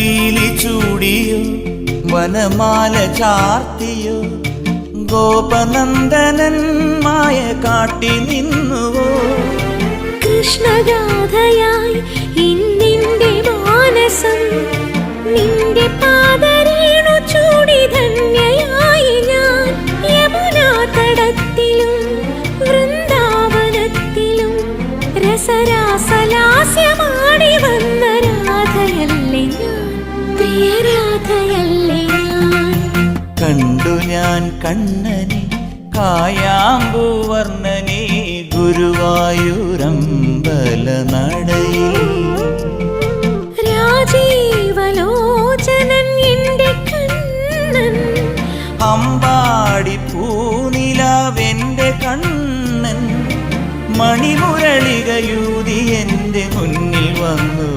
പീലി ചൂടിയോ വനമാല ചാർത്തിയോ ഗോപനന്ദനൻ മായ കാട്ടി നിന്നുവോ കൃഷ്ണഗാഥയായി ഇന്നിന്റെ മാനസം നിന്റെ പാദരേണു ചൂടി ധന്യയായി ഞാൻ യമുനാ തടത്തിലും വൃന്ദാവനത്തിലും രസരാസലാസ്യമാടി വന്ന രാധയല്ലേ ഞാൻ പ്രിയരാധയല്ലേ ഞാൻ കണ്ടു ഞാൻ കണ്ണനെ കായാമ്പൂവർണ്ണനെ ഗുരുവായൂരമ്പല നടയിൽ രാജീവലോചനൻ എന്റെ കണ്ണൻ അമ്പാടി പൂനിലാവെന്റെ കണ്ണൻ മണിമുരളികയൂതി എന്റെ മുന്നിൽ വന്നു